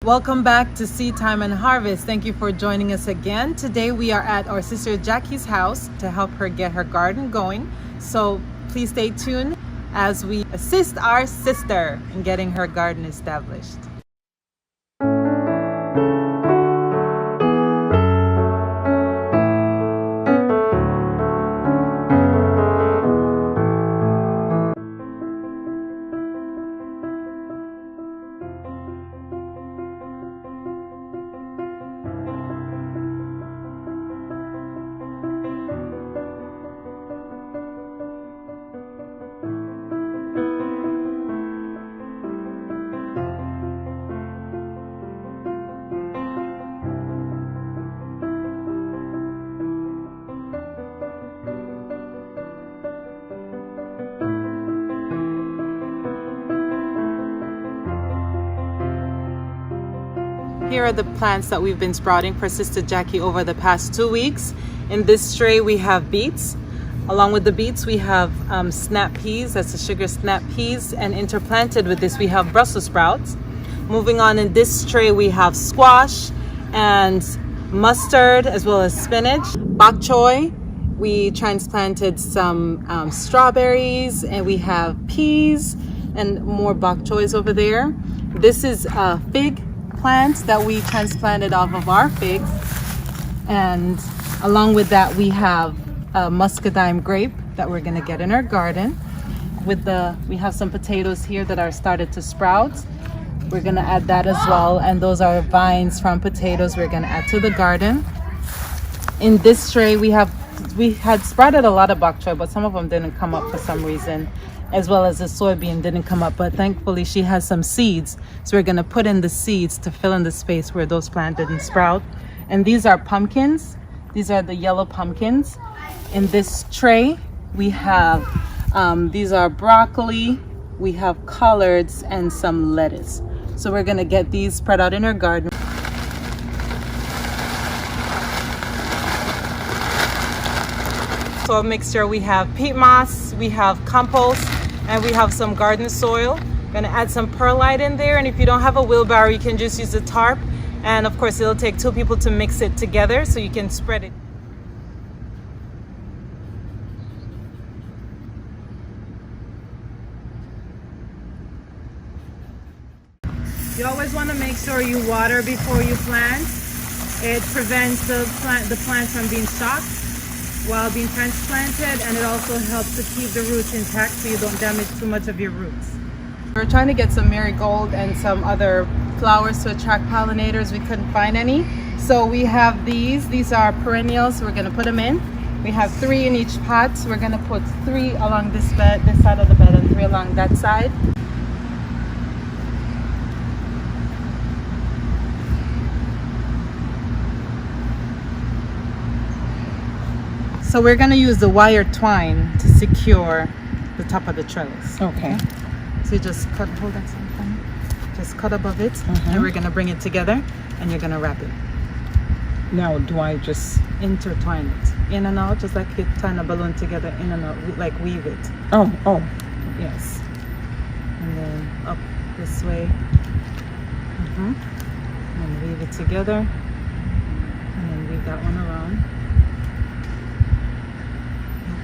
Welcome back to Seedtime and Harvest. Thank you for joining us again. Today we are at our sister Jackie's house to help her get her garden going. So please stay tuned as we assist our sister in getting her garden established. Here are the plants that we've been sprouting for Sister Jackie over the past 2 weeks. In this tray we have beets. Along with the beets we have snap peas, that's the sugar snap peas, and interplanted with this we have Brussels sprouts. Moving on, in this tray we have squash and mustard as well as spinach. Bok choy, we transplanted some strawberries, and we have peas and more bok choys over there. This is a fig plants that we transplanted off of our figs, and along with that we have a muscadine grape that we're going to get in our garden. We have some potatoes here that are started to sprout. We're going to add that as well, and those are vines from potatoes we're going to add to the garden. In this tray we had sprouted a lot of bok choy, but some of them didn't come up for some reason, as well as the soybean didn't come up, but thankfully she has some seeds, so we're going to put in the seeds to fill in the space where those plants didn't sprout. And these are pumpkins. These are the yellow pumpkins. In this tray we have these are broccoli, we have collards, and some lettuce. So we're going to get these spread out in our garden. So a mixture, we have peat moss, we have compost, and we have some garden soil. Gonna add some perlite in there, and if you don't have a wheelbarrow you can just use a tarp, and of course it'll take 2 people to mix it together so you can spread it. You always want to make sure you water before you plant. It prevents the plant from being shocked while being transplanted, and it also helps to keep the roots intact so you don't damage too much of your roots. We're trying to get some marigold and some other flowers to attract pollinators. We couldn't find any, so we have these are perennials. We're going to put them in. We have 3 in each pot. We're going to put 3 along this side of the bed, and 3 along that side. So we're going to use the wire twine to secure the top of the trellis. Okay. So you just cut, hold that something. Just cut above it, and we're going to bring it together, and you're going to wrap it. Now, do I just intertwine it in and out, just like you twine a balloon together, in and out, like weave it. Oh. Yes. And then up this way. And weave it together, and then weave that one around.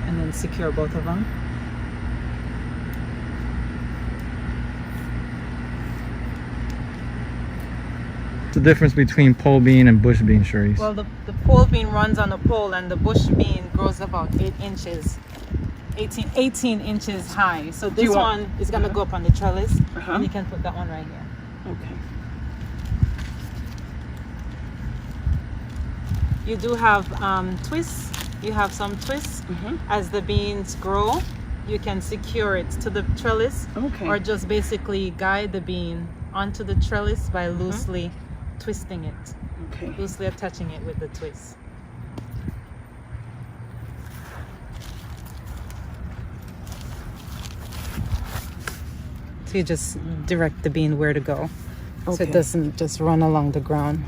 And then secure both of them. What's the difference between pole bean and bush bean, Cherise? Well, the pole bean runs on a pole, and the bush bean grows about 8 inches, 18 inches high. So this one is going to go up on the trellis, and you can put that one right here. Okay. You do have twists. You have some twists. As the beans grow, you can secure it to the trellis, or just basically guide the bean onto the trellis by loosely twisting it, loosely attaching it with the twist. So you just direct the bean where to go, so it doesn't just run along the ground.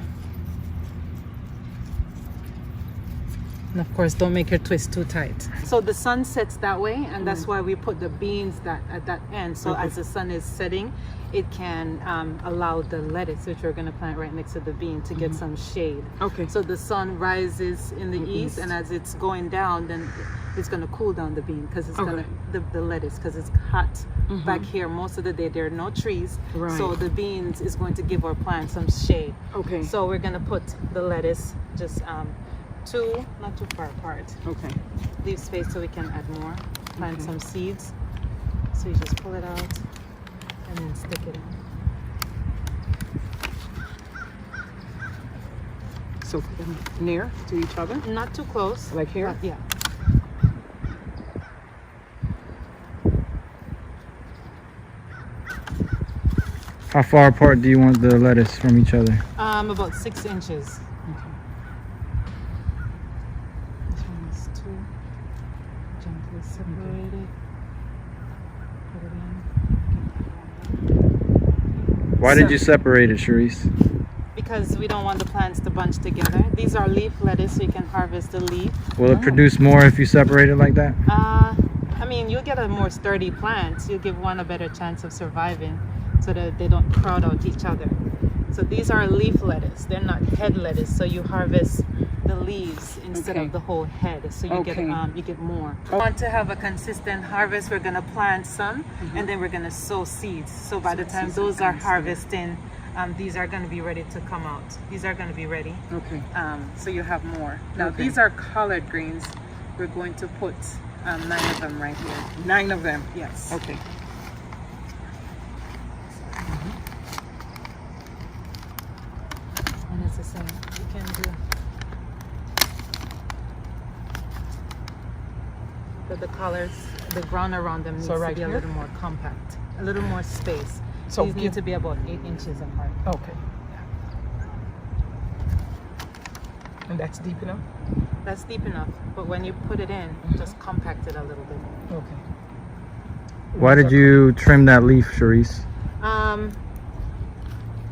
And of course, don't make your twist too tight. So the sun sets that way, and that's why we put the beans at that end. So as the sun is setting, it can allow the lettuce, which we're going to plant right next to the bean, to get some shade. Okay. So the sun rises in the east, and as it's going down, then it's going to cool down the bean because it's going to the lettuce, because it's hot back here most of the day. There are no trees, so the beans is going to give our plant some shade. Okay. So we're going to put the lettuce just not too far apart. Okay. Leave space so we can add more. Plant some seeds. So you just pull it out and then stick it in. So put them near to each other? Not too close. Like here? But yeah. How far apart do you want the lettuce from each other? About 6 inches. Okay. This one is too gently separated. Put it in. Why did you separate it, Sharice? Because we don't want the plants to bunch together. These are leaf lettuce, so you can harvest the leaf. Will it produce more if you separate it like that? I mean, you'll get a more sturdy plant. You'll give one a better chance of surviving, so that they don't crowd out each other. So these are leaf lettuce. They're not head lettuce. So you harvest the leaves instead of the whole head. So you get more. We want to have a consistent harvest. We're gonna plant some, and then we're gonna sow seeds. So by the time those are harvesting, these are gonna be ready to come out. These are gonna be ready. Okay. So you have more. Now these are collard greens. We're going to put 9 of them right here. 9 of them? Yes. Okay. And it's the same. You can do. But the colors, the ground around them needs to be a little more compact, a little more space. So these need to be about 8 inches apart. Okay. And that's deep enough? That's deep enough. But when you put it in, just compact it a little bit. Okay. Why did you trim that leaf, Sharice?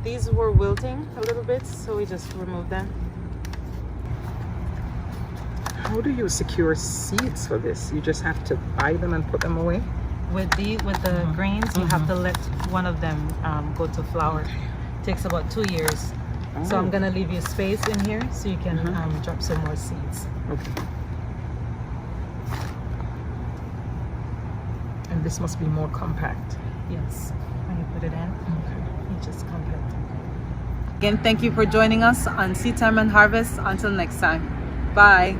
These were wilting a little bit, so we just removed them. How do you secure seeds for this? You just have to buy them and put them away? With the greens, you have to let one of them go to flower. Takes about 2 years. So I'm gonna leave you space in here so you can drop some more seeds. Okay. And this must be more compact. Yes. When you put it in, you just compact it. Again, thank you for joining us on Seedtime and Harvest. Until next time. Bye.